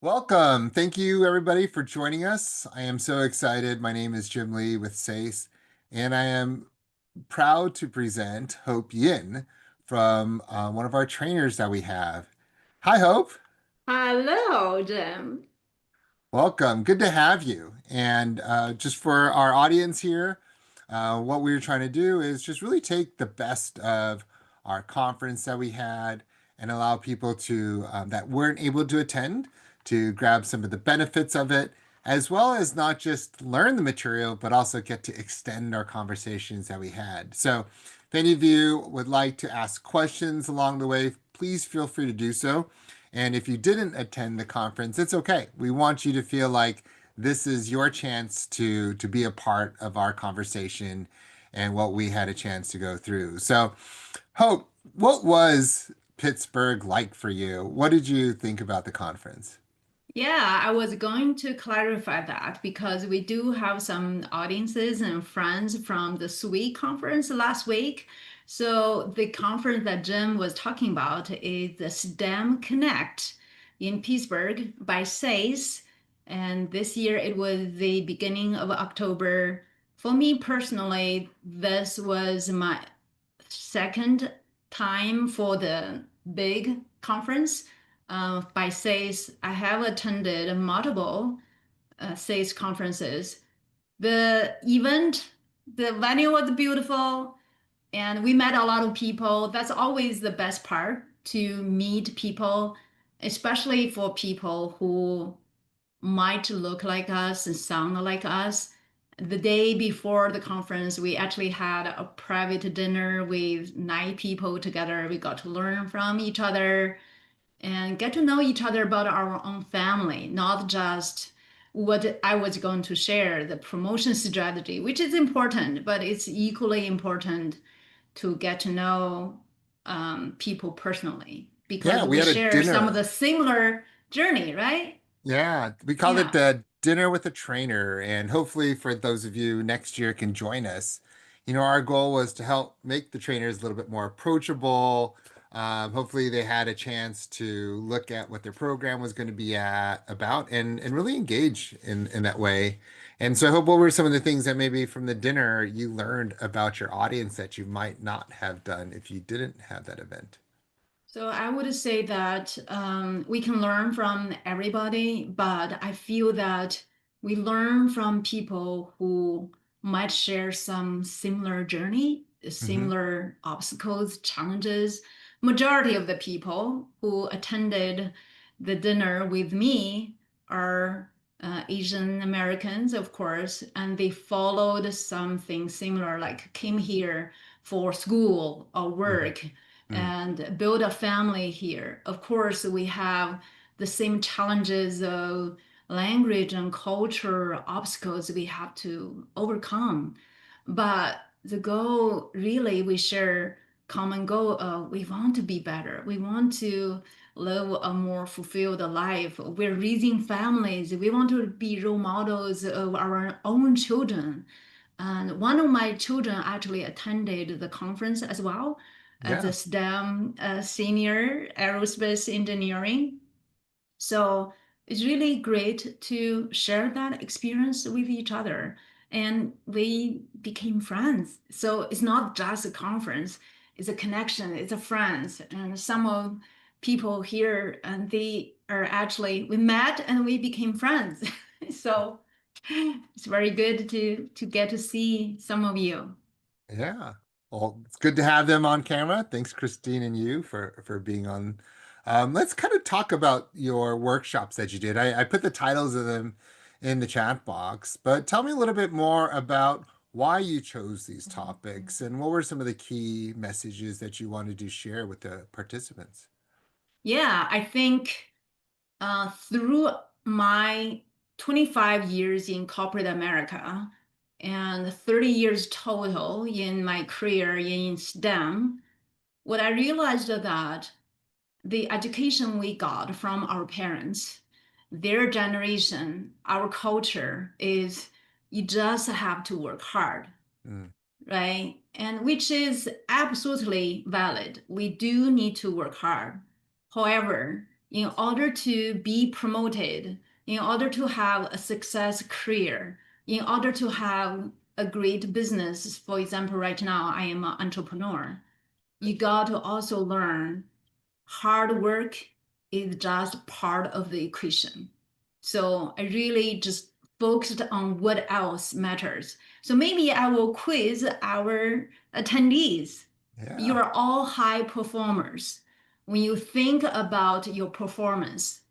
Welcome. Thank you, everybody, for joining us. I am so excited. My name is Jim Lee with S.T.E.A.M, and I am proud to present Hope Yin from one of our trainers that we have. Hi, Hope. Hello, Jim. Welcome. Good to have you. And just for our audience here, what we were trying to do is just really take the best of our conference that we had and allow people to that weren't able to attend to grab some of the benefits of it, as well as not just learn the material, but also get to extend our conversations that we had. So, if any of you would like to ask questions along the way, please feel free to do so. And if you didn't attend the conference, it's okay. We want you to feel like this is your chance to be a part of our conversation and what we had a chance to go through. So, Hope, what was Pittsburgh like for you? What did you think about the conference? Yeah, I was going to clarify that because we do have some audiences and friends from the SWE conference last week. So the conference that Jim was talking about is the STEM Connect in Pittsburgh by SACE. And this year it was the beginning of October. For me personally, this was my second time for the big conference by SACE. I have attended multiple SACE conferences. The event, the venue was beautiful, and we met a lot of people. That's always the best part to meet people, especially for people who might look like us and sound like us. The day before the conference, we actually had a private dinner with 9 people together. We got to learn from each other and get to know each other about our own family, not just what I was going to share, the promotion strategy, which is important, but it's equally important to get to know people personally because Yeah, we we had a share some of the dinner. similar journey, right? Yeah, we called it Yeah. the dinner with a trainer, and hopefully for those of you next year can join us. Our goal was to help make the trainers a little bit more approachable. Hopefully they had a chance to look at what their program was going to be about and really engage in that way. And so I hope what were some of the things that maybe from the dinner you learned about your audience that you might not have done if you didn't have that event? So I would say that we can learn from everybody, but I feel that we learn from people who might share some similar journey, Hmm. similar obstacles, challenges. Majority of the people who attended the dinner with me are Asian Americans, of course, and they followed something similar, like came here for school or Hmm. work and build a family here. Of course, we have the same challenges of language and culture obstacles we have to overcome. But the goal, really, we share common goal. We want to be better. We want to live a more fulfilled life. We're raising families. We want to be role models of our own children. And one of my children actually attended the conference as well as a Yeah. STEM senior aerospace engineering. So it's really great to share that experience with each other. And we became friends. So it's not just a conference, it's a connection, it's a friends. And some of people here and they are actually we met and we became friends. So it's very good to get to see some of you. Yeah. Well, it's good to have them on camera. Thanks, Christine and you for being on. Let's kind of talk about your workshops that you did. I put the titles of them in the chat box, but tell me a little bit more about why you chose these topics and what were some of the key messages that you wanted to share with the participants. Yeah, I think through my 25 years in corporate America and 30 years total in my career in STEM, what I realized that the education we got from our parents, their generation, our culture is you just have to work hard, Mm, right? And which is absolutely valid. We do need to work hard. However, in order to be promoted, in order to have a success career, in order to have a great business, for example, right now I am an entrepreneur, you got to also learn hard work is just part of the equation. So I really just focused on what else matters. So maybe I will quiz our attendees. You Yeah. are all high performers. When you think about your performance,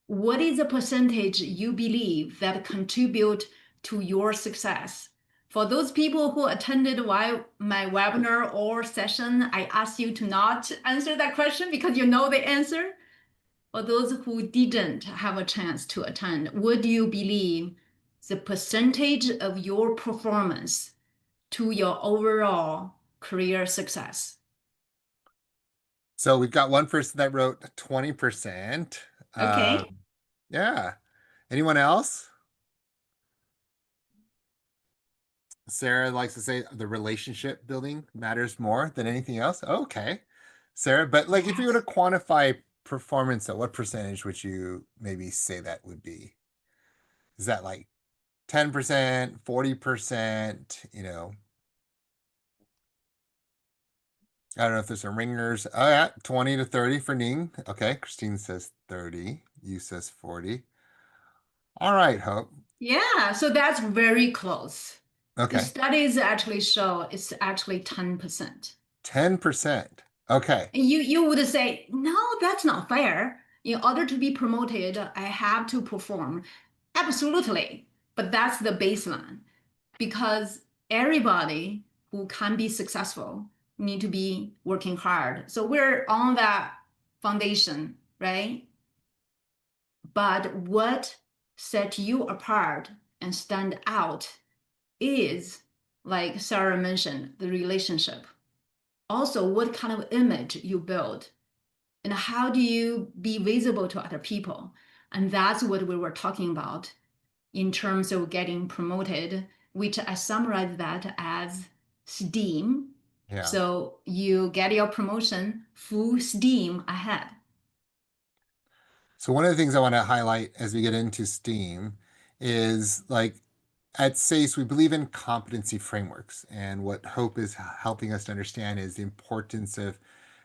what is the percentage you believe that contribute to your success? For those people who attended my webinar or session, I ask you to not answer that question because you know the answer. For those who didn't have a chance to attend, what do you believe the percentage of your performance to your overall career success? So we've got one person that wrote 20%. Okay. Yeah. Anyone else? Sarah likes to say the relationship building matters more than anything else. Okay. Sarah, but like if you were to Yes. quantify performance, at what percentage would you maybe say that would be? Is that like 10%, 40%, I don't know if there's some ringers. Oh yeah, 20 to 30 for Ning. Okay, Christine says 30. You says 40. All right, Hope. Yeah, so that's very close. The Okay. studies actually show it's actually 10%. 10%. Okay. And you would say, no, that's not fair. In order to be promoted, I have to perform. Absolutely. But that's the baseline because everybody who can be successful need to be working hard. So we're on that foundation, right? But what set you apart and stand out is, like Sarah mentioned, the relationship. Also, what kind of image you build and how do you be visible to other people? And that's what we were talking about in terms of getting promoted, which I summarize that as STEAM. Yeah. So you get your promotion full steam ahead. So one of the things I want to highlight as we get into STEAM is like at SACE, we believe in competency frameworks. And what Hope is helping us to understand is the importance of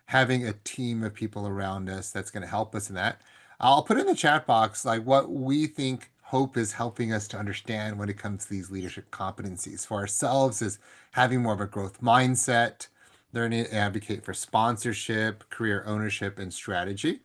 having a team of people around us that's going to help us in that. I'll put in the chat box like what we think Hope is helping us to understand when it comes to these leadership competencies. For ourselves is having more of a growth mindset, learning to advocate for sponsorship, career ownership, and strategy.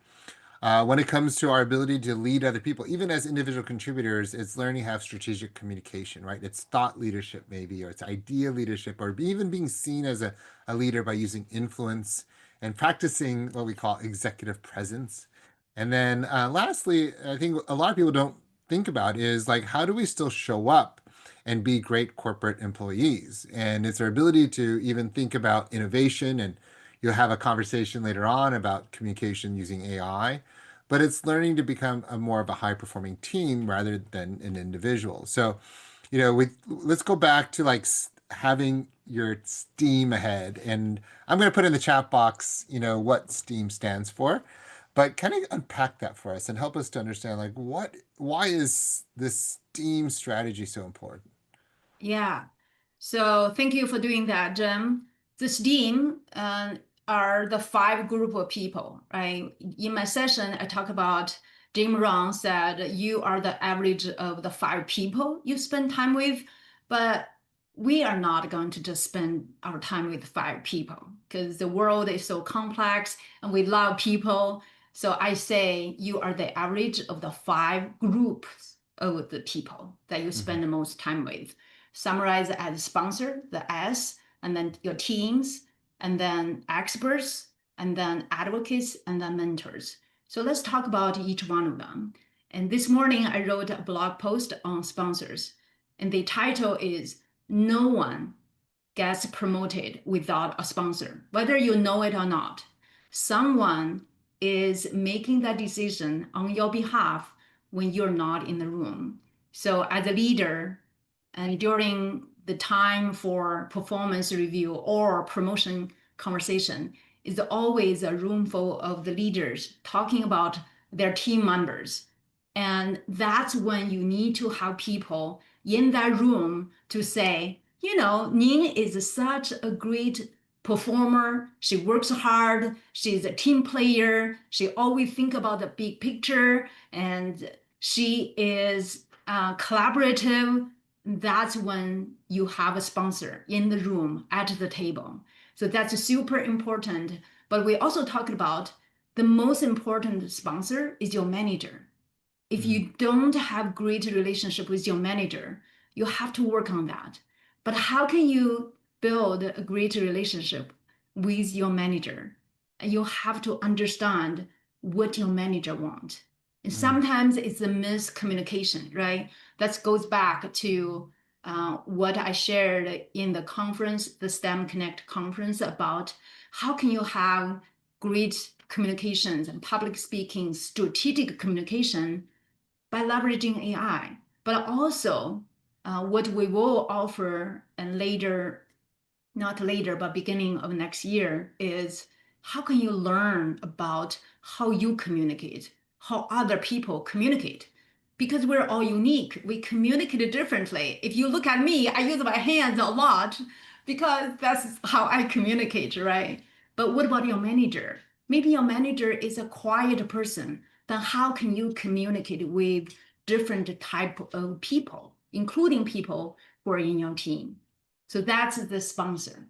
When it comes to our ability to lead other people, even as individual contributors, it's learning to have strategic communication, right? It's thought leadership, maybe, or it's idea leadership, or even being seen as a leader by using influence and practicing what we call executive presence. And then lastly, I think a lot of people don't think about is like, how do we still show up and be great corporate employees? And it's our ability to even think about innovation and you'll have a conversation later on about communication using AI, but it's learning to become a more of a high performing team rather than an individual. So, let's go back to like having your STEAM ahead. And I'm going to put in the chat box, what STEAM stands for, but kind of unpack that for us and help us to understand like why is this STEAM strategy so important? Yeah. So thank you for doing that, Jim. The STEAM are the five group of people, right? In my session, I talk about Jim Rohn said you are the average of the five people you spend time with, but we are not going to just spend our time with five people because the world is so complex and we love people. So I say you are the average of the five groups of the people that you Mhm. spend the most time with. Summarize as sponsor, the S, and then your teams, and then experts, and then advocates, and then mentors. So let's talk about each one of them. And this morning I wrote a blog post on sponsors, and the title is No One Gets Promoted Without a Sponsor, whether you know it or not. Someone is making that decision on your behalf when you're not in the room. So, as a leader, and during the time for performance review or promotion conversation, is always a room full of the leaders talking about their team members. And that's when you need to have people in that room to say, Ning is such a great performer. She works hard. She's a team player. She always think about the big picture, and she is collaborative. That's when you have a sponsor in the room at the table. So that's super important. But we also talked about the most important sponsor is your manager. If Mm, you don't have great relationship with your manager, you have to work on that. But how can you build a great relationship with your manager? You have to understand what your manager wants. And mm. sometimes it's a miscommunication, right? That goes back to what I shared in the conference, the STEM Connect conference, about how can you have great communications and public speaking, strategic communication by leveraging AI, but also what we will offer and later, not later, but beginning of next year is how can you learn about how you communicate, how other people communicate? Because we're all unique. We communicate differently. If you look at me, I use my hands a lot because that's how I communicate, right? But what about your manager? Maybe your manager is a quiet person. Then how can you communicate with different type of people, including people who are in your team? So that's the sponsor.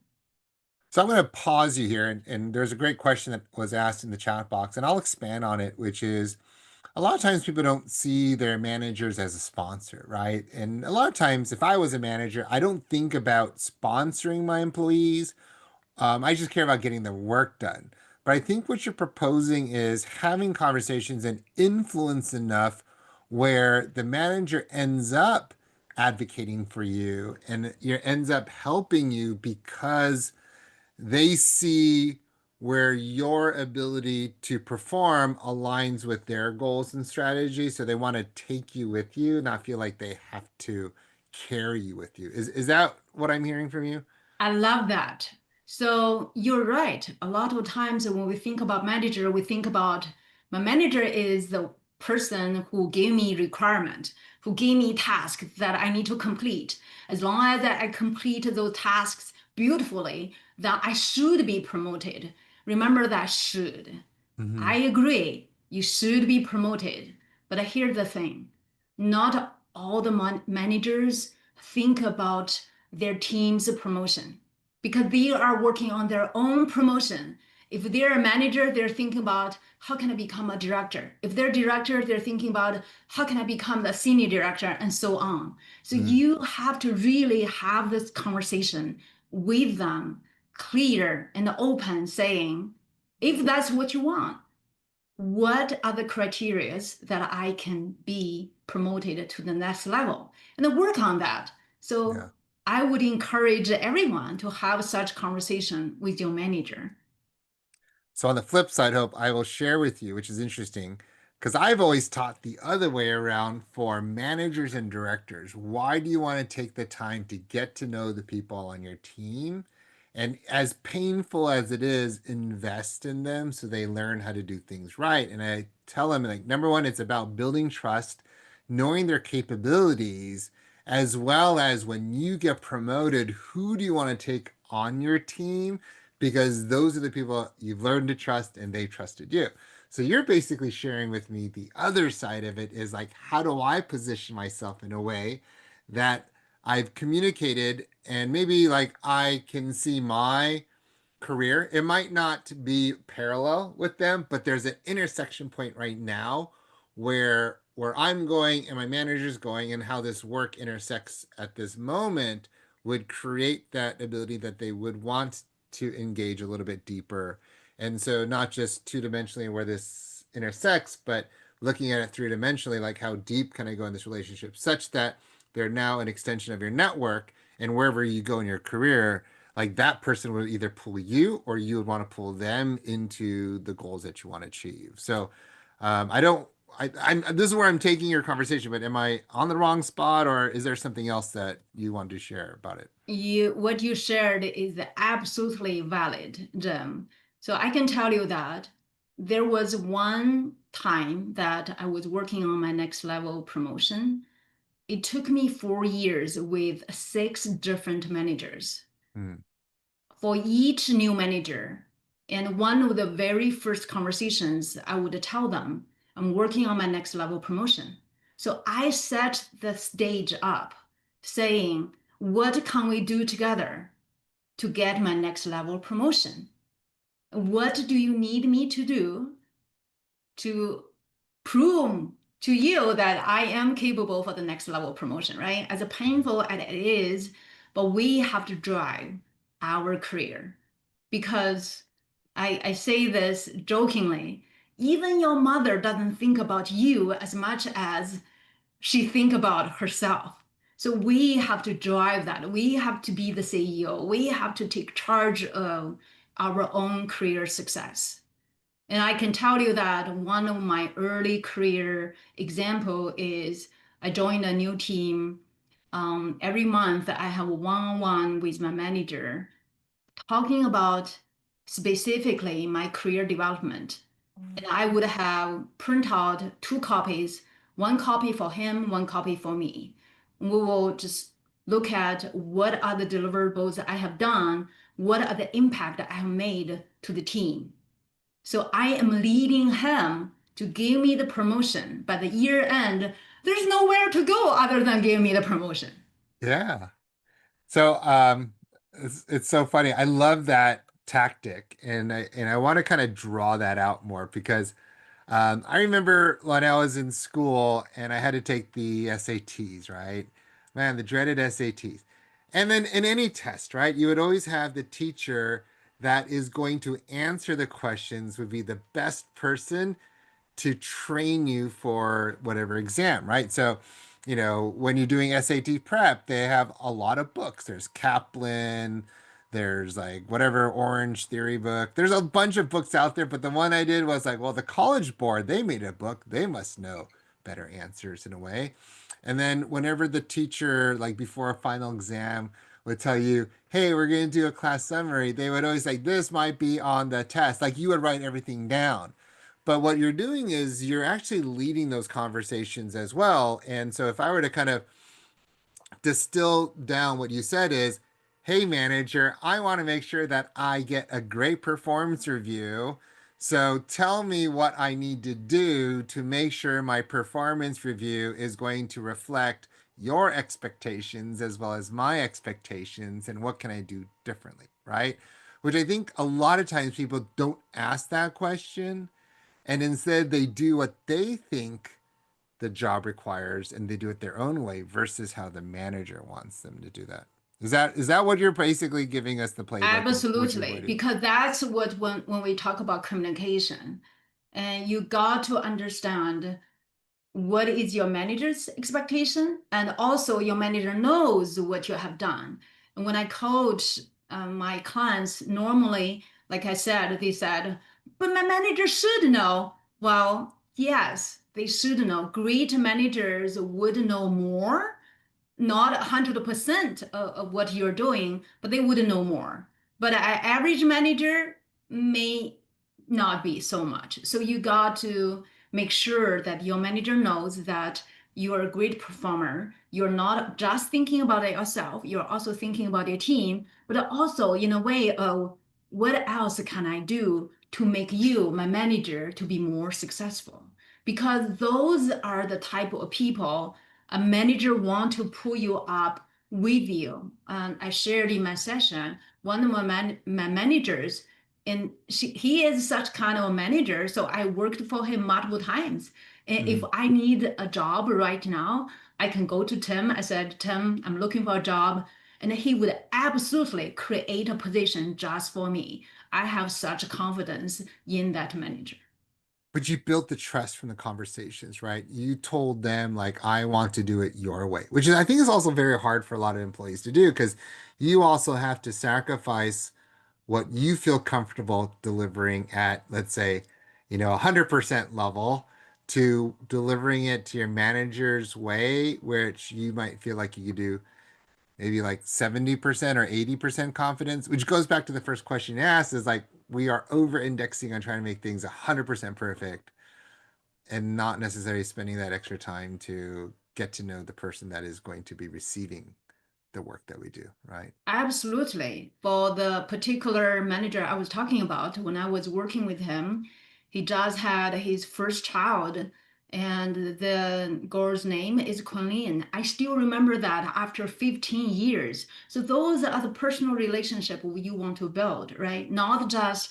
So I'm going to pause you here, and there's a great question that was asked in the chat box, and I'll expand on it, which is a lot of times people don't see their managers as a sponsor, right? And a lot of times, if I was a manager, I don't think about sponsoring my employees. I just care about getting the work done. But I think what you're proposing is having conversations and influence enough where the manager ends up advocating for you and it ends up helping you because they see where your ability to perform aligns with their goals and strategies. So they want to take you with you, not feel like they have to carry you with you. Is that what I'm hearing from you? I love that. So you're right. A lot of times when we think about manager, we think about my manager is the person who gave me requirement, who gave me tasks that I need to complete. As long as I complete those tasks beautifully, then I should be promoted. Remember that should. Hmm. I agree. You should be promoted. But here's the thing. Not all the managers think about their team's promotion because they are working on their own promotion. If they're a manager, they're thinking about how can I become a director? If they're a director, they're thinking about how can I become the senior director and so on. So Mm, you have to really have this conversation with them, clear and open, saying, if that's what you want, what are the criterias that I can be promoted to the next level and then work on that. So yeah. I would encourage everyone to have such conversation with your manager. So on the flip side, Hope, I will share with you, which is interesting, because I've always taught the other way around for managers and directors. Why do you want to take the time to get to know the people on your team? And as painful as it is, invest in them so they learn how to do things right. And I tell them, like, number one, it's about building trust, knowing their capabilities, as well as when you get promoted, who do you want to take on your team? Because those are the people you've learned to trust and they trusted you. So you're basically sharing with me the other side of it is like, how do I position myself in a way that I've communicated and maybe like I can see my career. It might not be parallel with them, but there's an intersection point right now where I'm going and my manager's going and how this work intersects at this moment would create that ability that they would want to engage a little bit deeper. And so not just two-dimensionally where this intersects, but looking at it three-dimensionally, like how deep can I go in this relationship such that they're now an extension of your network and wherever you go in your career, like that person would either pull you or you would want to pull them into the goals that you want to achieve. So I don't, I'm, this is where I'm taking your conversation, but am I on the wrong spot or is there something else that you want to share about it? What you shared is absolutely valid, Jim. So I can tell you that there was one time that I was working on my next level promotion. It took me 4 years with six different managers Mm, for each new manager. And one of the very first conversations, I would tell them, I'm working on my next level promotion. So I set the stage up saying, what can we do together to get my next level promotion? What do you need me to do to prove to you that I am capable for the next level promotion, right? As painful as it is, but we have to drive our career because I say this jokingly, even your mother doesn't think about you as much as she think about herself. So we have to drive that. We have to be the CEO. We have to take charge of our own career success. And I can tell you that one of my early career example is I joined a new team. Every month I have a one-on-one with my manager talking about specifically my career development. And I would have print out two copies, one copy for him, one copy for me. We will just look at what are the deliverables I have done, what are the impact I have made to the team. So I am leading him to give me the promotion. By the year end, there's nowhere to go other than give me the promotion. yeah. So it's so funny. I love that tactic, and I want to kind of draw that out more because I remember when I was in school and I had to take the SATs, right? Man, the dreaded SATs. And then in any test, right, you would always have the teacher that is going to answer the questions would be the best person to train you for whatever exam, right? So, when you're doing SAT prep, they have a lot of books. There's Kaplan, there's like whatever Orange Theory book. There's a bunch of books out there, but the one I did was like, well, the College Board, they made a book. They must know better answers in a way. And then whenever the teacher, like before a final exam, would tell you, hey, we're going to do a class summary, they would always say, this might be on the test. Like you would write everything down. But what you're doing is you're actually leading those conversations as well. And so if I were to kind of distill down what you said is, hey, manager, I want to make sure that I get a great performance review. So tell me what I need to do to make sure my performance review is going to reflect your expectations as well as my expectations, and what can I do differently, right? Which I think a lot of times people don't ask that question, and instead they do what they think the job requires and they do it their own way versus how the manager wants them to do that. Is that what you're basically giving us the playbook of what you Absolutely, avoided? because that's what when we talk about communication, and you got to understand what is your manager's expectation, and also your manager knows what you have done. And when I coach my clients, normally, like I said, they said, but my manager should know. Well, yes, they should know. Great managers would know more, not 100% of what you're doing, but they would know more. But an average manager may not be so much. So you got to make sure that your manager knows that you're a great performer. You're not just thinking about it yourself, you're also thinking about your team, but also in a way of what else can I do to make you, my manager, to be more successful? Because those are the type of people a manager want to pull you up with you. And I shared in my session, one of my managers, and he is such kind of a manager. So I worked for him multiple times. And if Mhm. I need a job right now, I can go to Tim. I said, Tim, I'm looking for a job. And he would absolutely create a position just for me. I have such confidence in that manager. But you built the trust from the conversations, right? You told them like, I want to do it your way, which is, I think is also very hard for a lot of employees to do because you also have to sacrifice what you feel comfortable delivering at, let's say, 100% level to delivering it to your manager's way, which you might feel like you could do maybe like 70% or 80% confidence, which goes back to the first question you asked is like, we are over indexing on trying to make things 100% perfect and not necessarily spending that extra time to get to know the person that is going to be receiving the work that we do, right? Absolutely. For the particular manager I was talking about, when I was working with him, he just had his first child, and the girl's name is Kunlin. I still remember that after 15 years. So those are the personal relationship you want to build, right? Not just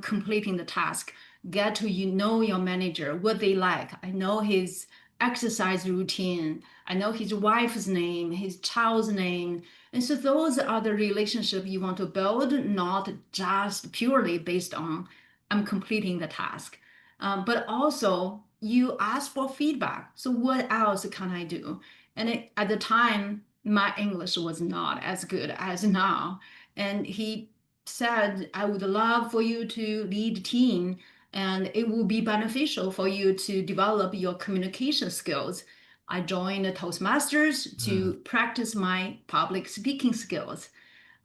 completing the task. Get to know your manager, what they like. I know his exercise routine. I know his wife's name, his child's name, and so those are the relationship you want to build, not just purely based on I'm completing the task. But also you ask for feedback. So what else can I do? And at the time, my English was not as good as now. And he said, I would love for you to lead team and it will be beneficial for you to develop your communication skills. I joined Toastmasters to Mm. practice my public speaking skills.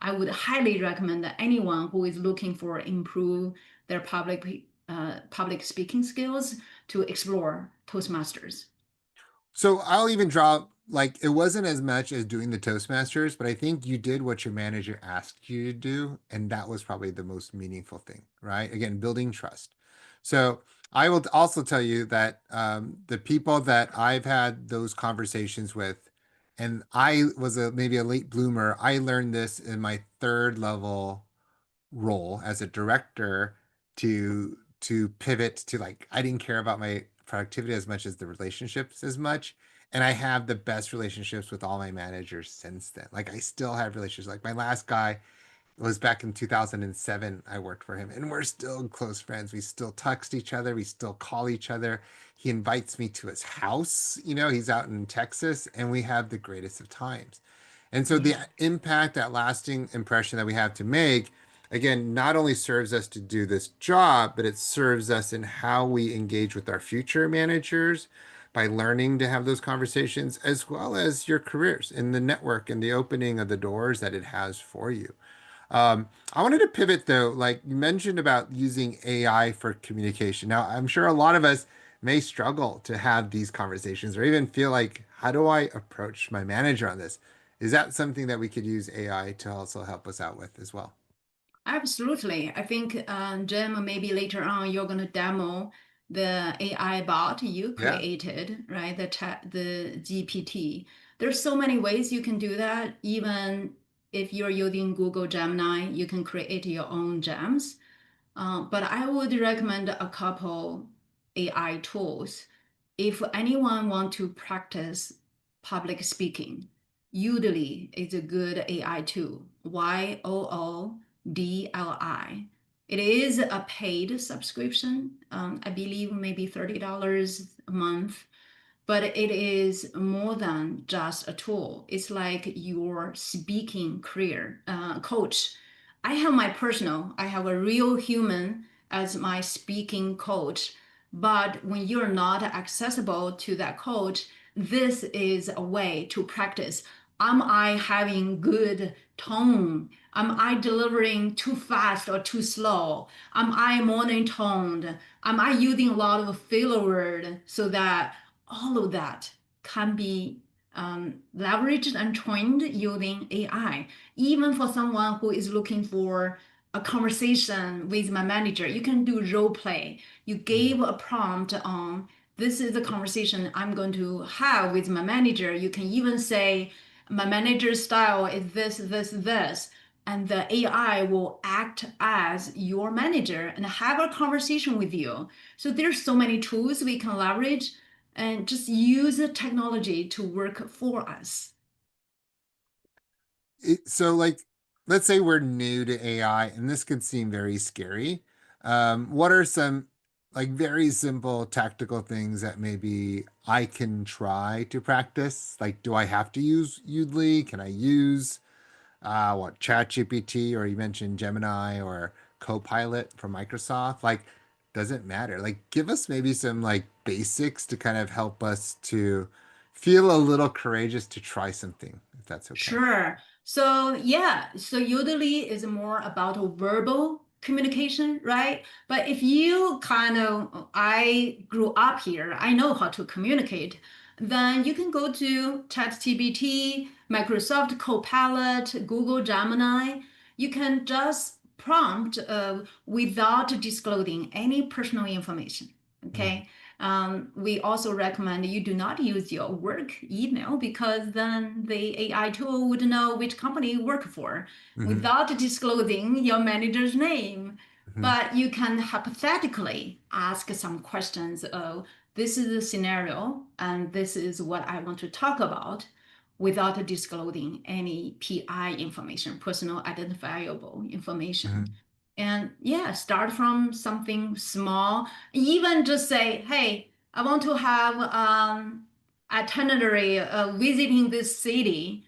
I would highly recommend that anyone who is looking for improve their public speaking skills to explore Toastmasters. So I'll even drop like it wasn't as much as doing the Toastmasters, but I think you did what your manager asked you to do, and that was probably the most meaningful thing, right? Again, building trust. So I will also tell you that the people that I've had those conversations with, and I was maybe a late bloomer, I learned this in my third level role as a director to pivot to like I didn't care about my productivity as much as the relationships as much. And I have the best relationships with all my managers since then. Like I still have relationships. Like my last guy was back in 2007. I worked for him and we're still close friends. We still text each other. We still call each other. He invites me to his house. You know, he's out in Texas and we have the greatest of times. And so the Yeah. impact, that lasting impression that we have to make, again, not only serves us to do this job, but it serves us in how we engage with our future managers by learning to have those conversations, as well as your careers in the network and the opening of the doors that it has for you. I wanted to pivot though, like you mentioned about using AI for communication. Now, I'm sure a lot of us may struggle to have these conversations or even feel like, how do I approach my manager on this? Is that something that we could use AI to also help us out with as well? Absolutely. I think, Jim, maybe later on you're going to demo the AI bot you Yeah. created, right? The GPT. There's so many ways you can do that. Even if you're using Google Gemini, you can create your own gems. But I would recommend a couple AI tools. If anyone want to practice public speaking, Udemy is a good AI tool. YOODLI. It is a paid subscription. I believe maybe $30 a month, but it is more than just a tool. It's like your speaking career coach. I have a real human as my speaking coach. But when you're not accessible to that coach, this is a way to practice. Am I having good tone? Am I delivering too fast or too slow? Am I monotoned? Am I using a lot of filler word so that all of that can be leveraged and trained using AI. Even for someone who is looking for a conversation with my manager, you can do role play. You gave a prompt on this is the conversation I'm going to have with my manager. You can even say, my manager's style is this, this, this. And the AI will act as your manager and have a conversation with you. So there's so many tools we can leverage and just use the technology to work for us. So like let's say we're new to AI and this could seem very scary. What are some like very simple tactical things that maybe I can try to practice? Like, do I have to use Udly? Can I use what ChatGPT or you mentioned Gemini or Copilot from Microsoft? Like, doesn't matter. Like, give us maybe some like basics to kind of help us to feel a little courageous to try something, if that's okay. Sure. So Udemy is more about verbal. communication, right? But if you kind of, I grew up here, I know how to communicate, then you can go to ChatGPT, Microsoft Copilot, Google Gemini. You can just prompt without disclosing any personal information. Mhm. Okay. We also recommend you do not use your work email because then the AI tool would know which company you work for Mhm. without disclosing your manager's name. Mhm. But you can hypothetically ask some questions of this is the scenario and this is what I want to talk about without disclosing any PI information, personal identifiable information. Mhm. And yeah, start from something small. Even just say, hey, I want to have itinerary visiting this city,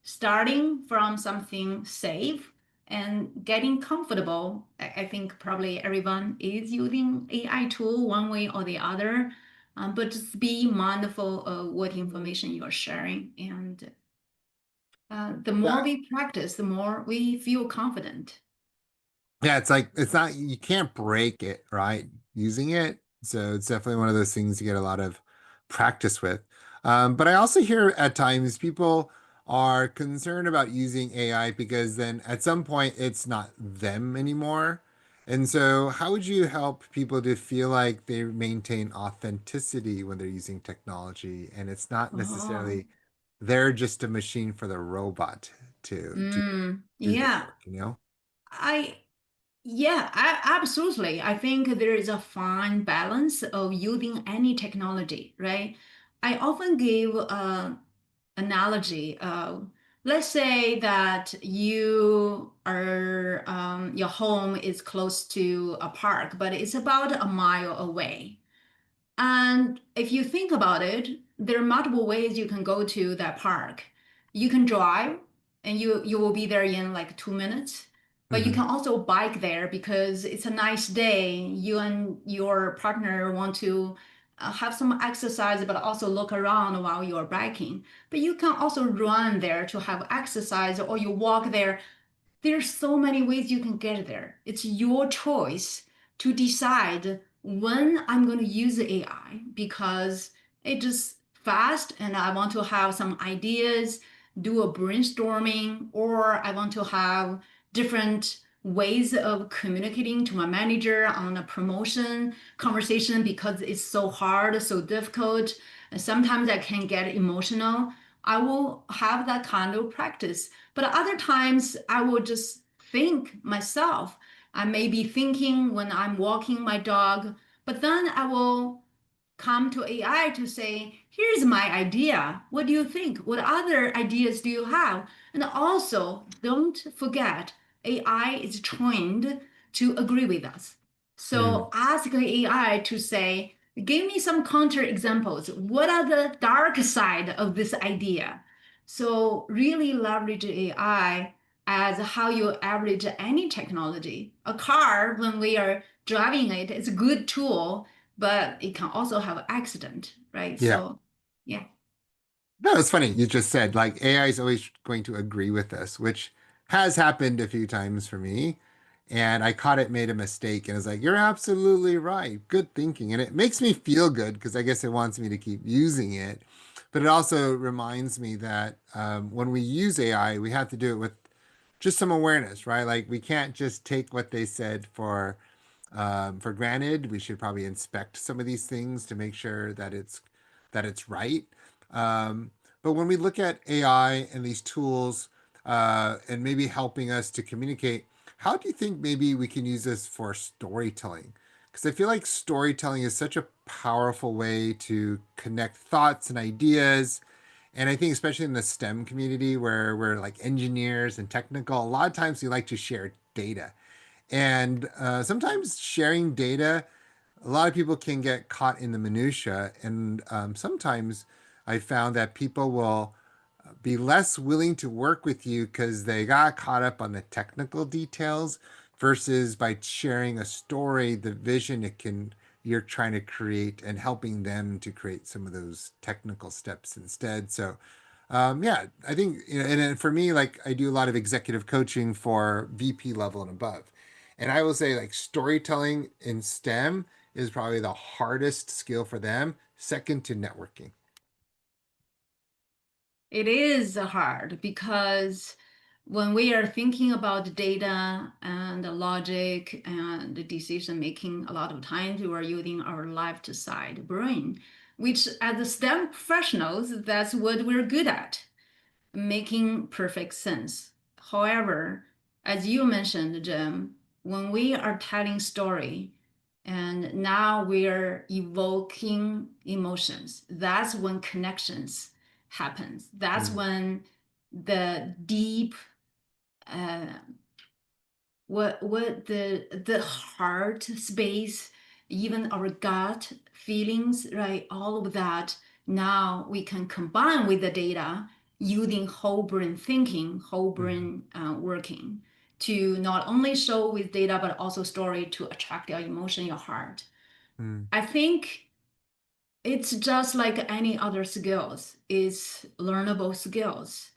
starting from something safe and getting comfortable. I think probably everyone is using AI tool one way or the other, but just be mindful of what information you are sharing. And the Yeah. more we practice, the more we feel confident. Yeah, it's like it's not you can't break it, right? Using it. So it's definitely one of those things you get a lot of practice with. But I also hear at times people are concerned about using AI because then at some point it's not them anymore. And so how would you help people to feel like they maintain authenticity when they're using technology and it's not Oh, necessarily they're just a machine for the robot to do the yeah. work, you know? I Yeah, absolutely. I think there is a fine balance of using any technology, right? I often give a analogy of, let's say that your home is close to a park, but it's about a mile away. And if you think about it, there are multiple ways you can go to that park. You can drive and you will be there in like 2 minutes. But you Hmm. can also bike there because it's a nice day. You and your partner want to have some exercise, but also look around while you're biking. But you can also run there to have exercise, or you walk there. There's so many ways you can get there. It's your choice to decide when I'm going to use AI because it just fast and I want to have some ideas, do a brainstorming, or I want to have different ways of communicating to my manager on a promotion conversation because it's so hard, so difficult. And sometimes I can get emotional. I will have that kind of practice. But other times I will just think myself. I may be thinking when I'm walking my dog, but then I will come to AI to say, here's my idea. What do you think? What other ideas do you have? And also, don't forget, AI is trained to agree with us. So ask the AI to say, give me some counter examples. What are the dark side of this idea? So really leverage AI as how you average any technology. A car, when we are driving it, it's a good tool, but it can also have accident, right? Yeah. So yeah. No, it's funny. You just said like AI is always going to agree with us, which has happened a few times for me. And I caught it, made a mistake, and it's like, you're absolutely right. Good thinking. And it makes me feel good because I guess it wants me to keep using it. But it also reminds me that when we use AI, we have to do it with just some awareness, right? Like we can't just take what they said for granted. We should probably inspect some of these things to make sure that it's right. But when we look at AI and these tools and maybe helping us to communicate, how do you think maybe we can use this for storytelling? Because I feel like storytelling is such a powerful way to connect thoughts and ideas. And I think especially in the STEM community where we're like engineers and technical, a lot of times we like to share data. And sometimes sharing data, a lot of people can get caught in the minutia. And sometimes I found that people will be less willing to work with you because they got caught up on the technical details versus by sharing a story, the vision it can you're trying to create and helping them to create some of those technical steps instead. So yeah, I think, and for me, like I do a lot of executive coaching for VP level and above. And I will say, like, storytelling in STEM is probably the hardest skill for them, second to networking. It is hard because when we are thinking about data and logic and decision making, a lot of times we are using our left side brain, which as the STEM professionals, that's what we're good at, making perfect sense. However, as you mentioned, Jim, when we are telling story and now we're evoking emotions, that's when connections happens. That's Mm, when the deep uh, what the heart space, even our gut feelings, right, all of that now we can combine with the data using whole brain thinking, whole mhm, brain working to not only show with data but also story to attract your emotion, your heart. mm, I think it's just like any other skills, it's learnable skills.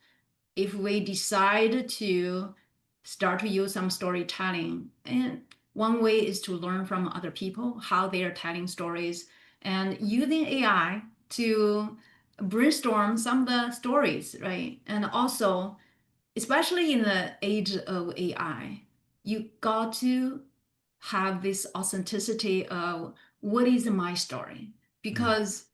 If we decide to start to use some storytelling, and one way is to learn from other people how they are telling stories and using AI to brainstorm some of the stories, right? And also, especially in the age of AI, you got to have this authenticity of what is my story, mm, because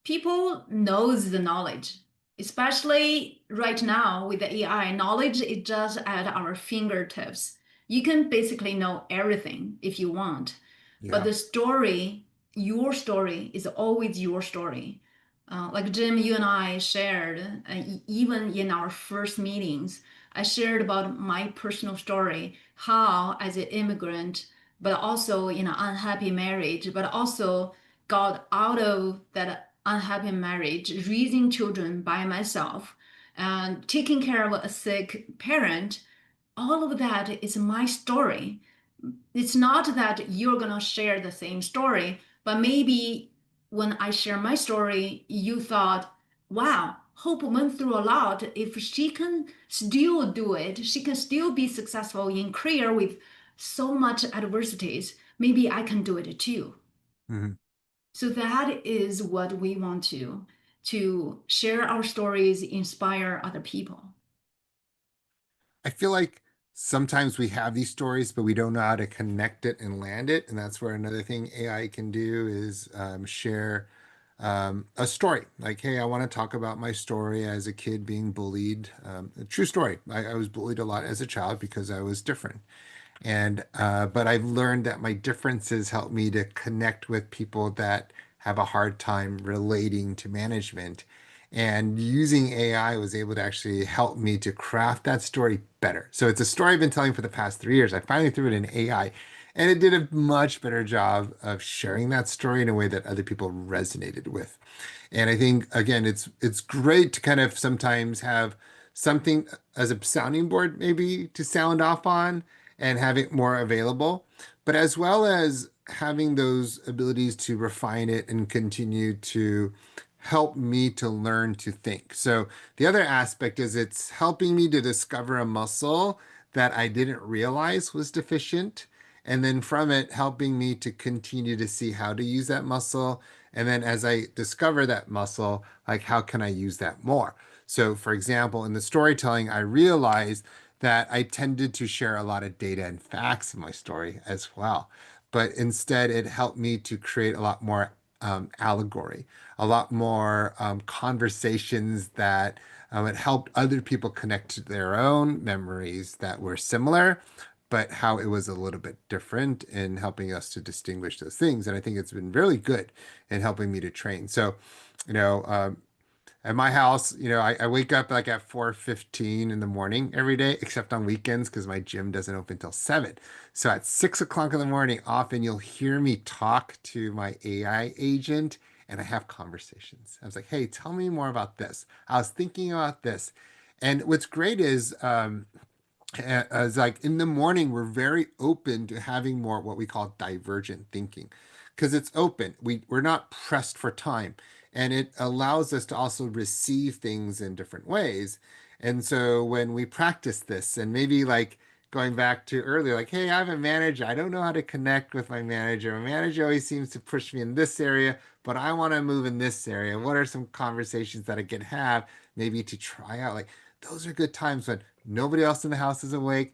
people knows the knowledge, especially right now with the AI. Knowledge is just at our fingertips. You can basically know everything if you want, but yeah. the story, your story, is always your story. Like Jim, you and I shared, even in our first meetings, I shared about my personal story, how as an immigrant, but also in an unhappy marriage, but also got out of that unhappy marriage, raising children by myself, and taking care of a sick parent. All of that is my story. It's not that you're going to share the same story, but maybe when I share my story, you thought, wow, Hope went through a lot. If she can still do it, she can still be successful in career with so much adversities. Maybe I can do it too. Mhm. So that is what we want to share our stories, inspire other people. I feel like sometimes we have these stories, but we don't know how to connect it and land it. And that's where another thing AI can do is share a story. Like, hey, I want to talk about my story as a kid being bullied. A true story. I was bullied a lot as a child because I was different. And but I've learned that my differences help me to connect with people that have a hard time relating to management. And using AI was able to actually help me to craft that story better. So it's a story I've been telling for the past 3 years. I finally threw it in AI, and it did a much better job of sharing that story in a way that other people resonated with. And I think again, it's great to kind of sometimes have something as a sounding board, maybe to sound off on and have it more available, but as well as having those abilities to refine it and continue to help me to learn to think. So the other aspect is it's helping me to discover a muscle that I didn't realize was deficient. And then from it, helping me to continue to see how to use that muscle. And then as I discover that muscle, like how can I use that more? So, for example, in the storytelling, I realized that I tended to share a lot of data and facts in my story as well. But instead, it helped me to create a lot more allegory, a lot more conversations that it helped other people connect to their own memories that were similar, but how it was a little bit different in helping us to distinguish those things. And I think it's been really good in helping me to train. So, you know, at my house, I wake up like at 4:15 in the morning every day, except on weekends because my gym doesn't open till 7. So at 6 o'clock in the morning, often you'll hear me talk to my AI agent and I have conversations. I was like, hey, tell me more about this. I was thinking about this. And what's great is as like in the morning, we're very open to having more what we call divergent thinking because it's open. We're not pressed for time, and it allows us to also receive things in different ways. And so when we practice this and maybe like going back to earlier, like, hey, I have a manager. I don't know how to connect with my manager. My manager always seems to push me in this area, but I want to move in this area. What are some conversations that I could have maybe to try out? Like, those are good times when nobody else in the house is awake.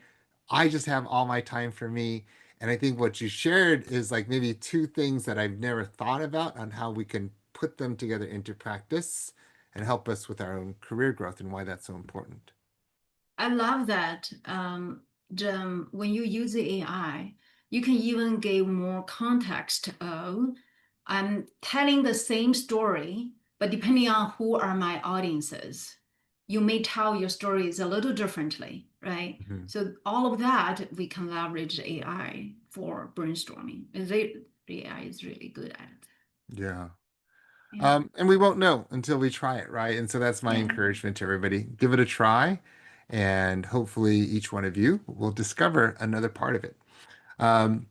I just have all my time for me. And I think what you shared is like maybe two things that I've never thought about on how we can put them together into practice and help us with our own career growth and why that's so important. I love that, Jim. When you use the AI, you can even give more context of I'm telling the same story, but depending on who are my audiences, you may tell your stories a little differently, right? Mhm. So all of that we can leverage AI for brainstorming. The AI is really good at it. Yeah. Yeah. And we won't know until we try it, right? And so that's my Yeah. encouragement to everybody. Give it a try, and hopefully each one of you will discover another part of it. Um,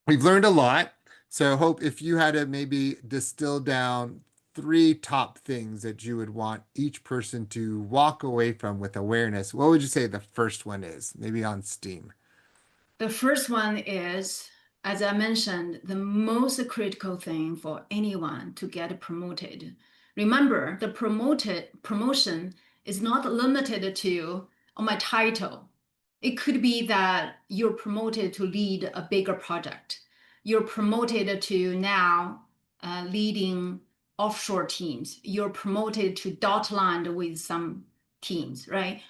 we've learned a lot. So, Hope, if you had to maybe distill down three top things that you would want each person to walk away from with awareness, what would you say the first one is? Maybe on Steam. The first one is, as I mentioned, the most critical thing for anyone to get promoted. Remember, the promoted promotion is not limited to my title. It could be that you're promoted to lead a bigger project. You're promoted to now leading offshore teams. You're promoted to dot line with some teams, right?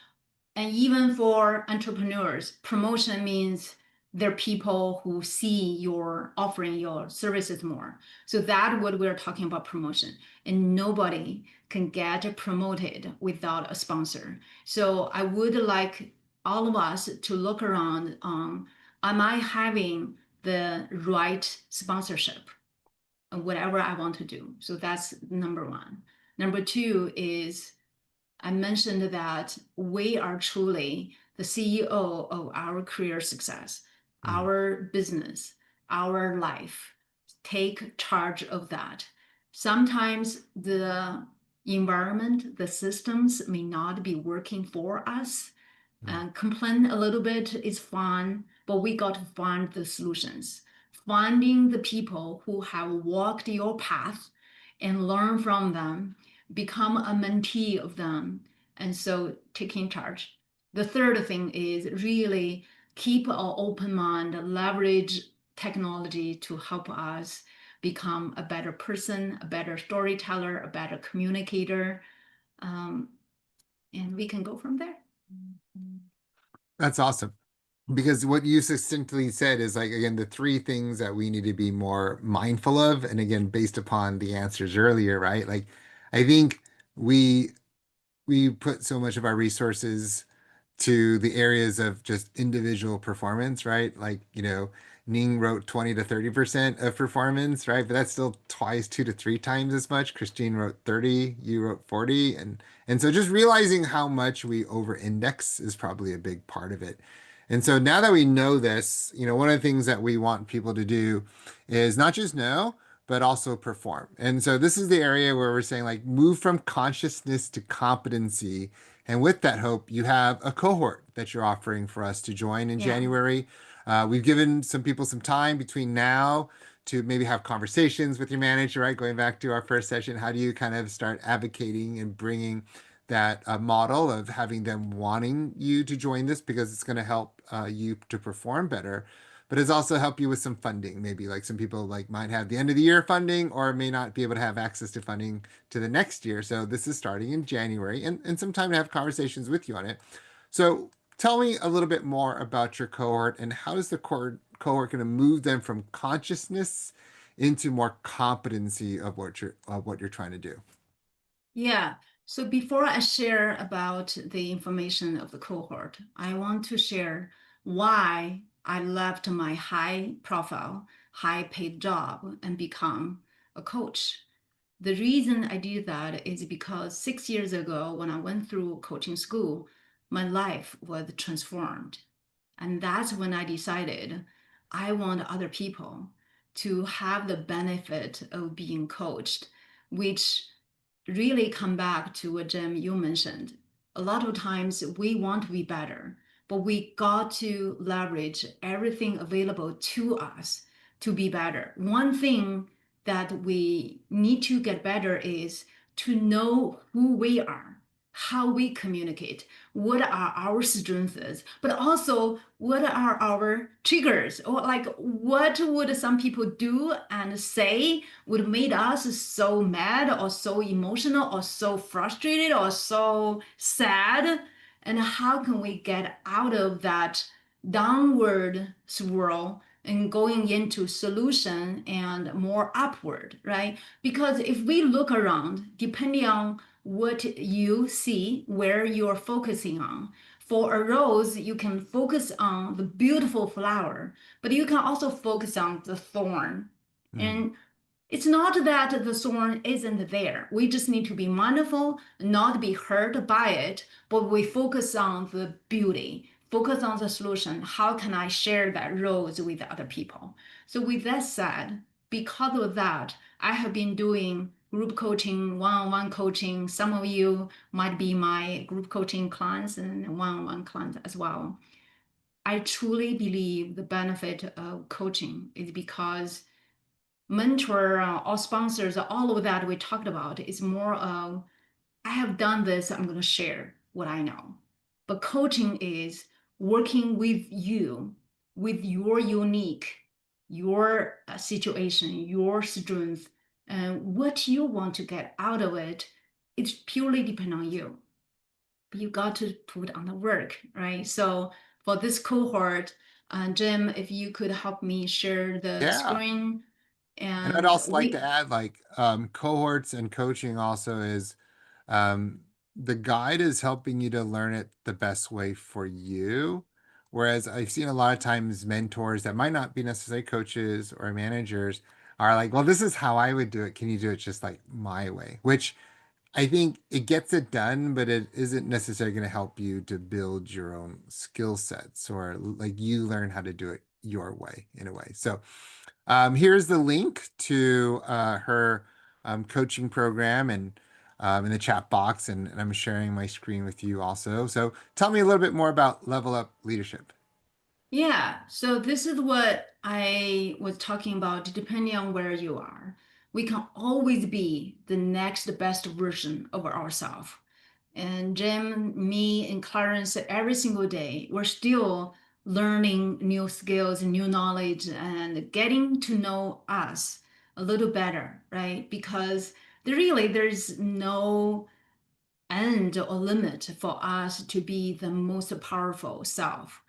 And even for entrepreneurs, promotion means they're people who see your offering your services more. So that's what we're talking about promotion. And nobody can get promoted without a sponsor. So I would like all of us to look around on, am I having the right sponsorship and whatever I want to do? So that's number one. Number two is I mentioned that we are truly the CEO of our career success, Mm, our business, our life. Take charge of that. Sometimes the environment, the systems may not be working for us. mm, Complain a little bit is fun, but we got to find the solutions. Finding the people who have walked your path and learn from them, become a mentee of them, and so taking charge. The third thing is really keep an open mind, leverage technology to help us become a better person, a better storyteller, a better communicator, um, and we can go from there. that's awesome. Because what you succinctly said is like, again, the three things that we need to be more mindful of. And again, based upon the answers earlier, right? Like, I think we we put so much of our resources to the areas of just individual performance, right? Like, Ning wrote 20 to 30% of performance, right? But that's still twice, two to three times as much. Christine wrote 30, you wrote 40. And so just realizing how much we over index is probably a big part of it. And so now that we know this, one of the things that we want people to do is not just know, but also perform. And so this is the area where we're saying like move from consciousness to competency. And with that hope, you have a cohort that you're offering for us to join in Yeah. January. We've given some people some time between now to maybe have conversations with your manager, right? Going back to our first session, how do you kind of start advocating and bringing that model of having them wanting you to join this because it's going to help you to perform better, but it's also help you with some funding. Maybe like some people like might have the end of the year funding or may not be able to have access to funding to the next year. So this is starting in January and some time to have conversations with you on it. So tell me a little bit more about your cohort and how is the cohort going to move them from consciousness into more competency of what you're trying to do. Yeah. So before I share about the information of the cohort, I want to share why I left my high profile, high paid job and become a coach. The reason I did that is because 6 years ago, when I went through coaching school, my life was transformed. And that's when I decided I want other people to have the benefit of being coached, which really come back to what Jim you mentioned. A lot of times we want to be better, but we got to leverage everything available to us to be better. One thing that we need to get better is to know who we are, how we communicate, what are our strengths, but also what are our triggers, or like what would some people do and say would make us so mad or so emotional or so frustrated or so sad, and how can we get out of that downward swirl and going into solution and more upward, right? Because if we look around, depending on what you see, where you're focusing on. For a rose, you can focus on the beautiful flower, but you can also focus on the thorn. Mm, And it's not that the thorn isn't there. We just need to be mindful, not be hurt by it, but we focus on the beauty, focus on the solution. How can I share that rose with other people? So, with that said, because of that, I have been doing group coaching, one on one coaching. Some of you might be my group coaching clients and one on one clients as well. I truly believe the benefit of coaching is because mentor or sponsors, all of that we talked about is more of I have done this, I'm going to share what I know. But coaching is working with you, with your unique, your situation, your strength, and what you want to get out of it. It's purely depend on you. But you got to put on the work, right? So for this cohort, Jim, if you could help me share the yeah. screen, And I'd and also like to we add like cohorts and coaching also is um, the guide is helping you to learn it the best way for you. Whereas I've seen a lot of times mentors that might not be necessarily coaches or managers are like, well, this is how I would do it. Can you do it just like my way? Which I think it gets it done, but it isn't necessarily going to help you to build your own skill sets or like you learn how to do it your way in a way. So here's the link to her coaching program and in the chat box, and I'm sharing my screen with you also. So tell me a little bit more about Level Up Leadership. Yeah, so this is what I was talking about. Depending on where you are, we can always be the next best version of ourselves. And Jim, me, and Clarence, every single day, we're still learning new skills and new knowledge and getting to know us a little better, right? Because there's no end or limit for us to be the most powerful self.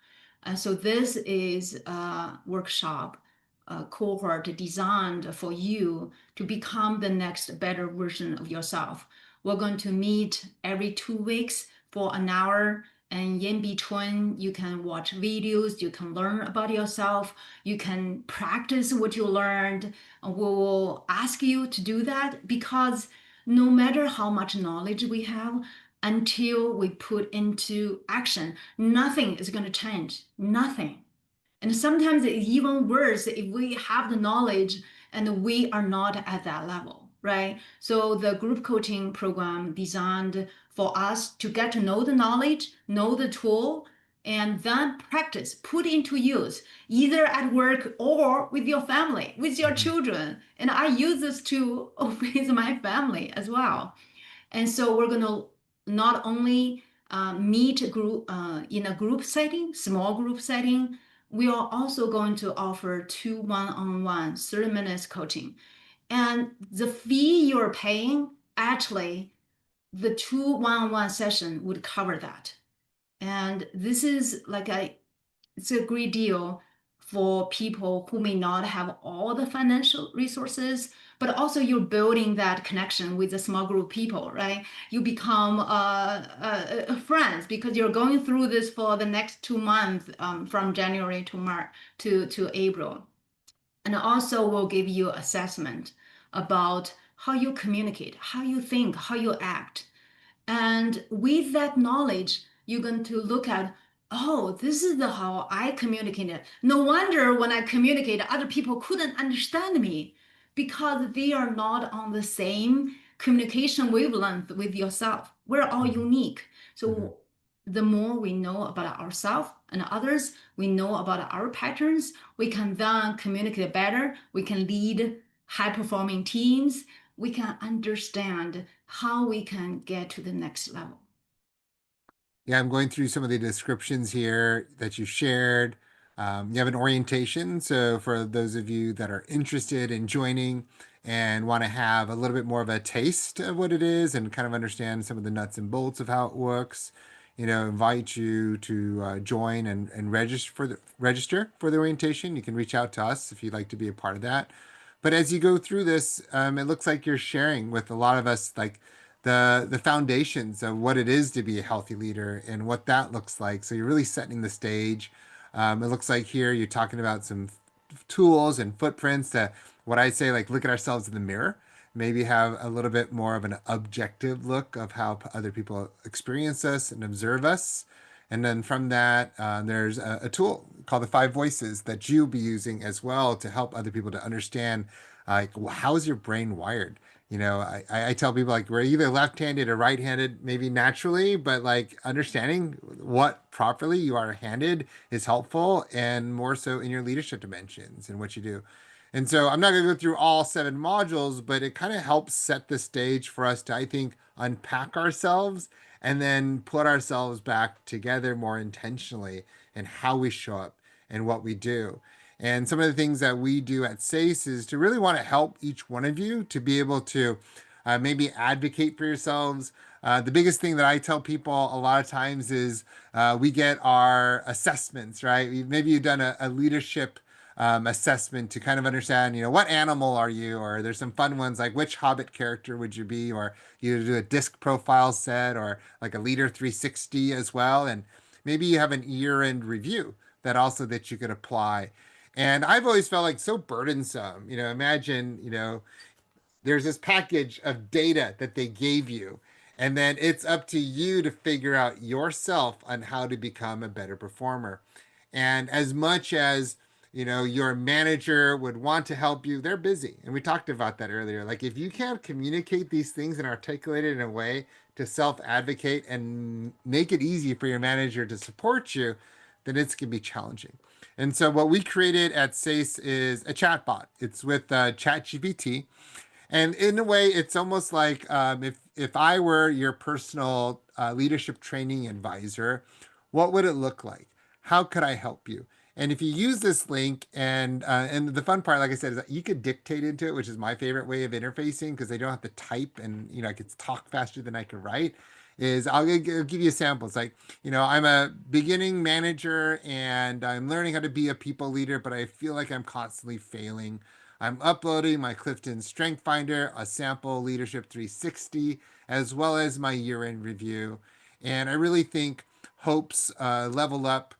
And so this is a workshop, a cohort designed for you to become the next better version of yourself. We're going to meet every 2 weeks for an hour. And in between, you can watch videos, you can learn about yourself, you can practice what you learned. We will ask you to do that because no matter how much knowledge we have, until we put into action, nothing is going to change. Nothing. And sometimes it's even worse if we have the knowledge and we are not at that level, right? So the group coaching program designed for us to get to know the knowledge, know the tool, and then practice, put into use, either at work or with your family, with your Mhm. children. And I use this tool with my family as well. And so we're going to not only meet group in a group setting, small group setting, we are also going to offer two one-on-one 30 minutes coaching. And the fee you're paying, actually, the two one-on-one session would cover that. And this is like it's a great deal for people who may not have all the financial resources, but also you're building that connection with a small group of people, right? You become friends because you're going through this for the next 2 months, from January to March to April. And also we'll give you assessment about how you communicate, how you think, how you act. And with that knowledge, you're going to look at, oh, this is the how I communicated. No wonder when I communicated, other people couldn't understand me because they are not on the same communication wavelength with yourself. We're all Mhm. unique. Mhm. So the more we know about ourselves and others, we know about our patterns, we can then communicate better, we can lead high performing teams, we can understand how we can get to the next level. Yeah, I'm going through some of the descriptions here that you shared. You have an orientation. So, for those of you that are interested in joining and want to have a little bit more of a taste of what it is and kind of understand some of the nuts and bolts of how it works, invite you to join and register for the orientation. You can reach out to us if you'd like to be a part of that. But as you go through this, it looks like you're sharing with a lot of us, like the foundations of what it is to be a healthy leader and what that looks like. So you're really setting the stage. It looks like here you're talking about some tools and footprints that what I say, like look at ourselves in the mirror, maybe have a little bit more of an objective look of how other people experience us and observe us. And then from that, there's a tool called the Five Voices that you'll be using as well to help other people to understand, like, how is your brain wired? I tell people like we're either left-handed or right-handed, maybe naturally, but like understanding what properly you are handed is helpful and more so in your leadership dimensions and what you do. And so I'm not going to go through all 7 modules, but it kind of helps set the stage for us to, I think, unpack ourselves and then put ourselves back together more intentionally in how we show up and what we do. And some of the things that we do at SACE is to really want to help each one of you to be able to maybe advocate for yourselves. The biggest thing that I tell people a lot of times is we get our assessments, right? Maybe you've done a leadership assessment to kind of understand, what animal are you? Or there's some fun ones like which Hobbit character would you be? Or you do a disc profile set or like a leader 360 as well. And maybe you have an year-end review that you could apply. And I've always felt like so burdensome. Imagine, there's this package of data that they gave you, and then it's up to you to figure out yourself on how to become a better performer. And as much as your manager would want to help you, they're busy. And we talked about that earlier. Like if you can't communicate these things and articulate it in a way to self-advocate and make it easy for your manager to support you, then it's going to be challenging. And so what we created at SACE is a chatbot. It's with ChatGPT. And in a way, it's almost like if I were your personal leadership training advisor, what would it look like? How could I help you? And if you use this link, and the fun part, like I said, is that you could dictate into it, which is my favorite way of interfacing because they don't have to type, and I could talk faster than I could write. I'll give you a sample. It's like, I'm a beginning manager and I'm learning how to be a people leader, but I feel like I'm constantly failing. I'm uploading my Clifton Strength Finder, a sample Leadership 360, as well as my year-end review. And I really think Hope's Level Up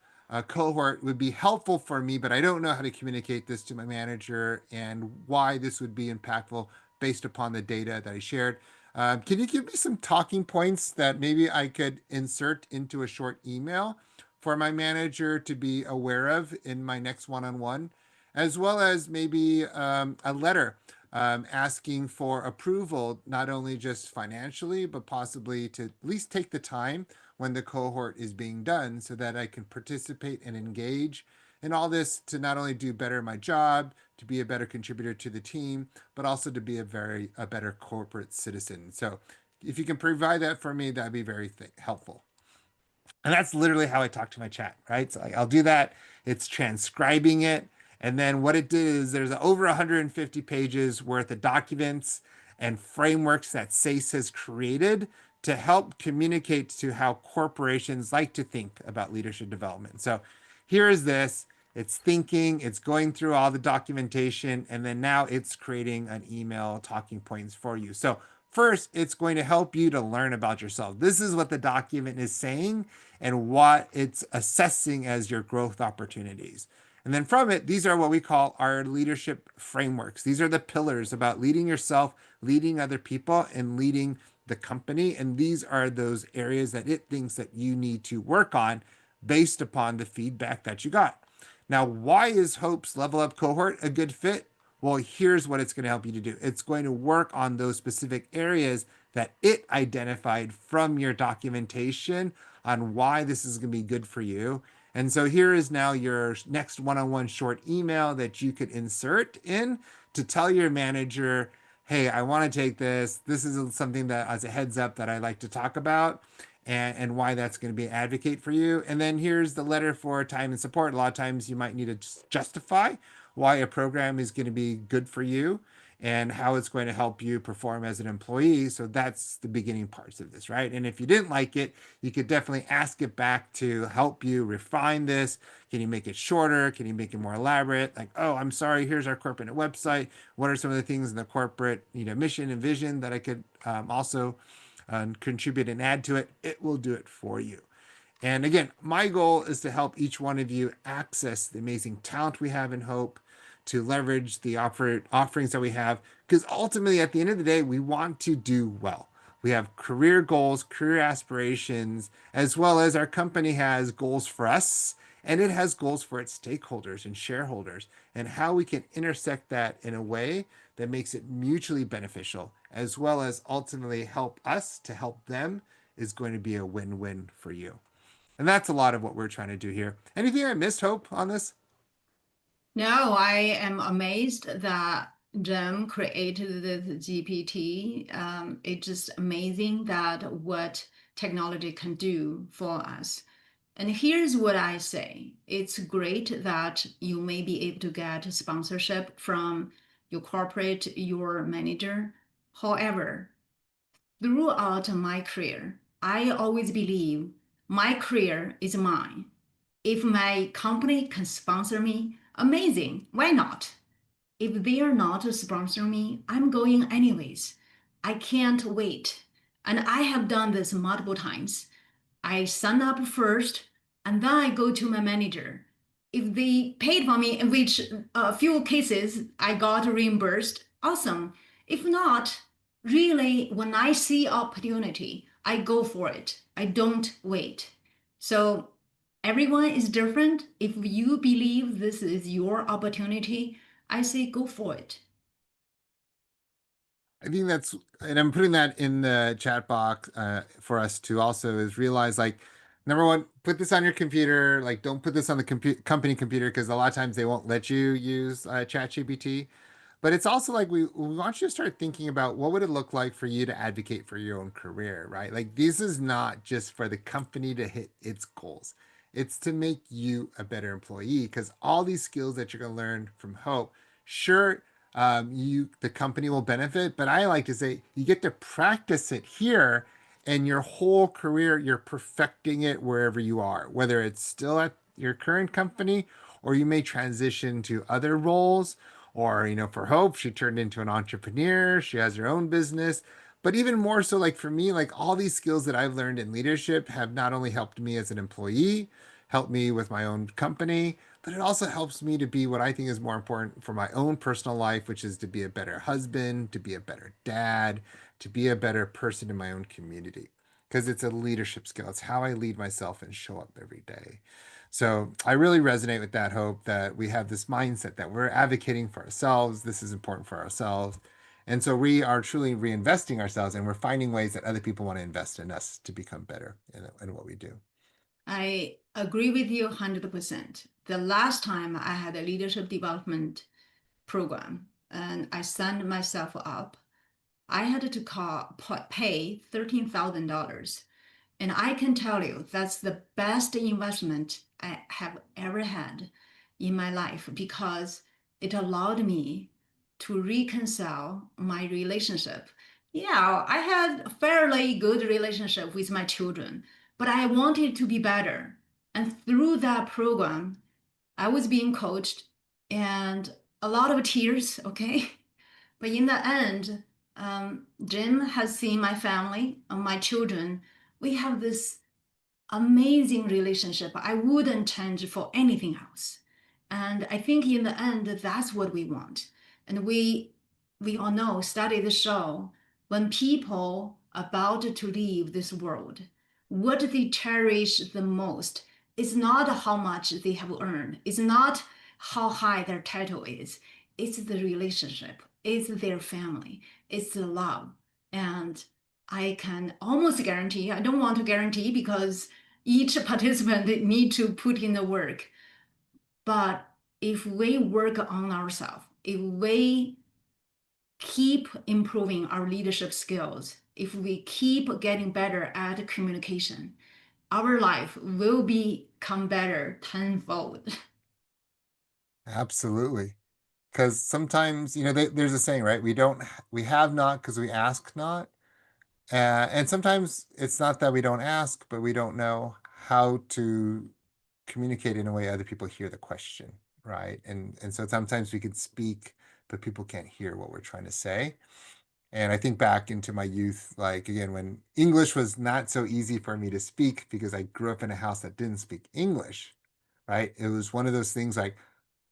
cohort would be helpful for me, but I don't know how to communicate this to my manager and why this would be impactful based upon the data that I shared. Can you give me some talking points that maybe I could insert into a short email for my manager to be aware of in my next one-on-one? As well as maybe a letter asking for approval, not only just financially, but possibly to at least take the time when the cohort is being done so that I can participate and engage in all this to not only do better my job, to be a better contributor to the team, but also to be a better corporate citizen. So if you can provide that for me, that'd be very helpful. And that's literally how I talk to my chat, right? So like, I'll do that. It's transcribing it. And then what it did is there's over 150 pages worth of documents and frameworks that SACE has created to help communicate to how corporations like to think about leadership development. So here is this. It's thinking, it's going through all the documentation, and then now it's creating an email talking points for you. So first, it's going to help you to learn about yourself. This is what the document is saying and what it's assessing as your growth opportunities. And then from it, these are what we call our leadership frameworks. These are the pillars about leading yourself, leading other people, and leading the company. And these are those areas that it thinks that you need to work on based upon the feedback that you got. Now, why is Hope's Level Up cohort a good fit? Well, here's what it's going to help you to do. It's going to work on those specific areas that it identified from your documentation on why this is going to be good for you. And so here is now your next one-on-one short email that you could insert in to tell your manager, hey, I want to take this. This is something that, as a heads up, that I like to talk about, and why that's going to be an advocate for you. And then here's the letter for time and support. A lot of times you might need to justify why a program is going to be good for you and how it's going to help you perform as an employee. So that's the beginning parts of this, right? And if you didn't like it, you could definitely ask it back to help you refine this. Can you make it shorter? Can you make it more elaborate? Like, oh, I'm sorry, here's our corporate website. What are some of the things in the corporate, mission and vision that I could also contribute and add to it? It will do it for you. And again, my goal is to help each one of you access the amazing talent we have in Hope, to leverage the offerings that we have, because ultimately, at the end of the day, we want to do well. We have career goals, career aspirations, as well as our company has goals for us, and it has goals for its stakeholders and shareholders, and how we can intersect that in a way that makes it mutually beneficial, as well as ultimately help us to help them, is going to be a win-win for you. And that's a lot of what we're trying to do here. Anything I missed, Hope, on this? No, I am amazed that Jim created the GPT. It's just amazing that what technology can do for us. And here's what I say. It's great that you may be able to get sponsorship from your corporate, your manager. However, throughout my career, I always believe my career is mine. If my company can sponsor me, amazing. Why not? If they are not sponsoring me, I'm going anyways. I can't wait. And I have done this multiple times. I sign up first and then I go to my manager. If they paid for me, in which a few cases I got reimbursed, awesome. If not, really, when I see opportunity, I go for it. I don't wait. So everyone is different. If you believe this is your opportunity, I say go for it. I think that's, and I'm putting that in the chat box for us to also is realize, like, number one, put this on your computer. Like, don't put this on the company computer, because a lot of times they won't let you use ChatGPT. But it's also like we want you to start thinking about what would it look like for you to advocate for your own career, right? Like, this is not just for the company to hit its goals. It's to make you a better employee, because all these skills that you're going to learn from Hope, sure, the company will benefit, but I like to say you get to practice it here, and your whole career you're perfecting it wherever you are, whether it's still at your current company, or you may transition to other roles. Or, for Hope, she turned into an entrepreneur. She has her own business. But even more so, like for me, like all these skills that I've learned in leadership have not only helped me as an employee, helped me with my own company, but it also helps me to be what I think is more important for my own personal life, which is to be a better husband, to be a better dad, to be a better person in my own community. Because it's a leadership skill. It's how I lead myself and show up every day. So I really resonate with that, Hope, that we have this mindset that we're advocating for ourselves. This is important for ourselves. And so we are truly reinvesting ourselves, and we're finding ways that other people want to invest in us to become better in what we do. I agree with you 100%. The last time I had a leadership development program and I signed myself up, I had to pay $13,000. And I can tell you that's the best investment I have ever had in my life because it allowed me to reconcile my relationship. Yeah, I had a fairly good relationship with my children, but I wanted to be better. And through that program, I was being coached and a lot of tears, okay? But in the end, Jim has seen my family and my children. We have this amazing relationship. I wouldn't change for anything else. And I think in the end, that's what we want. And we all know, studies show when people about to leave this world, what they cherish the most is not how much they have earned. It's not how high their title is. It's the relationship. It's their family. It's the love. And I can almost guarantee, I don't want to guarantee because each participant need to put in the work. But if we work on ourselves, if we keep improving our leadership skills, if we keep getting better at communication, our life will become better tenfold. Absolutely. Because sometimes, there's a saying, right? We have not because we ask not. And sometimes it's not that we don't ask, but we don't know how to communicate in a way other people hear the question, right? And so sometimes we can speak, but people can't hear what we're trying to say. And I think back into my youth, like again, when English was not so easy for me to speak because I grew up in a house that didn't speak English, right? It was one of those things like,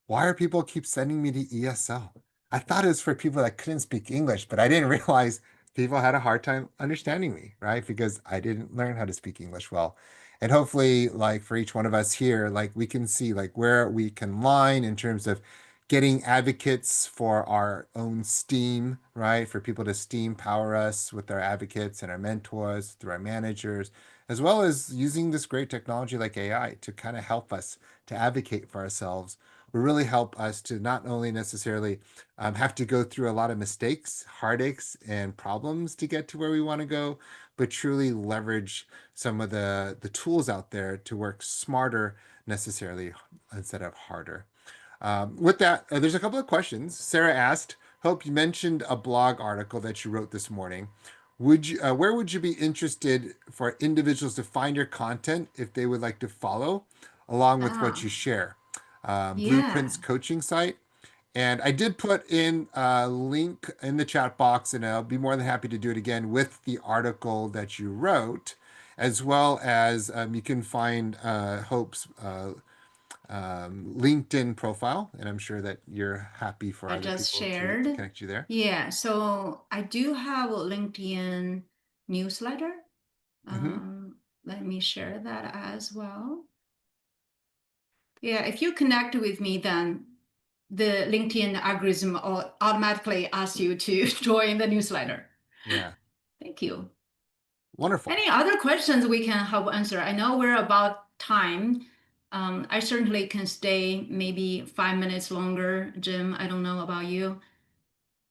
why are people keep sending me to ESL? I thought it was for people that couldn't speak English, but I didn't realize people had a hard time understanding me, right? Because I didn't learn how to speak English well. And hopefully, like for each one of us here, like we can see like where we can line in terms of getting advocates for our own STEAM, right? For people to STEAM power us with our advocates and our mentors through our managers, as well as using this great technology like AI to kind of help us to advocate for ourselves will really help us to not only necessarily have to go through a lot of mistakes, heartaches, and problems to get to where we want to go, but truly leverage some of the tools out there to work smarter necessarily instead of harder. With that, there's a couple of questions. Sarah asked, Hope, you mentioned a blog article that you wrote this morning. Where would you be interested for individuals to find your content if they would like to follow along with what you Ah, share? yeah, Blueprints coaching site. And I did put in a link in the chat box, and I'll be more than happy to do it again with the article that you wrote, as well as you can find Hope's LinkedIn profile, and I'm sure that you're happy for I other just people shared. to connect you there. Yeah, so I do have a LinkedIn newsletter. Hmm. Let me share that as well. Yeah, if you connect with me, then the LinkedIn algorithm automatically asks you to join the newsletter. Yeah, Thank you. wonderful. Any other questions we can help answer? I know we're about time. I certainly can stay maybe 5 minutes longer. Jim, I don't know about you.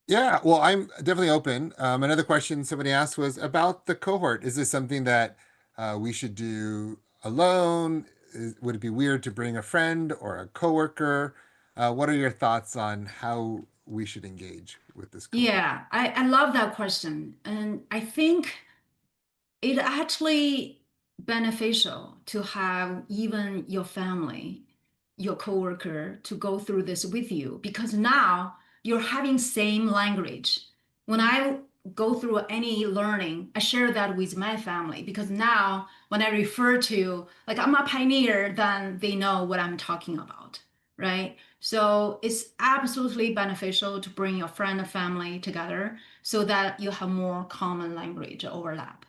Yeah, well, I'm definitely open. Another question somebody asked was about the cohort. Is this something that we should do alone? Would it be weird to bring a friend or a coworker? What are your thoughts on how we should engage with this cohort? Yeah, I love that question. And I think it actually beneficial to have even your family, your coworker to go through this with you because now you're having same language. When I go through any learning, I share that with my family because now when I refer to like I'm a pioneer, then they know what I'm talking about, right? So it's absolutely beneficial to bring your friend and family together so that you have more common language overlap.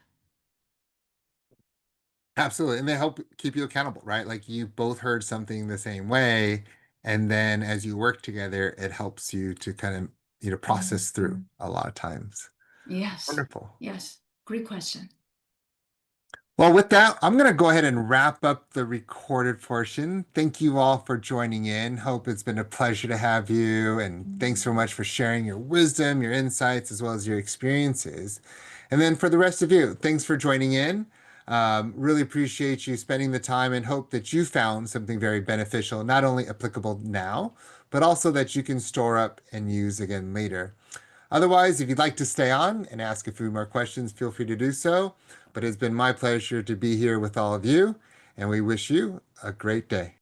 Absolutely. And they help keep you accountable, right? Like you both heard something the same way. And then as you work together, it helps you to kind of, process through a lot of times. Yes, Wonderful. yes. Great question. Well, with that, I'm going to go ahead and wrap up the recorded portion. Thank you all for joining in. Hope it's been a pleasure to have you. And thanks so much for sharing your wisdom, your insights, as well as your experiences. And then for the rest of you, thanks for joining in. Really appreciate you spending the time and hope that you found something very beneficial, not only applicable now, but also that you can store up and use again later. Otherwise, if you'd like to stay on and ask a few more questions, feel free to do so. But it's been my pleasure to be here with all of you, and we wish you a great day.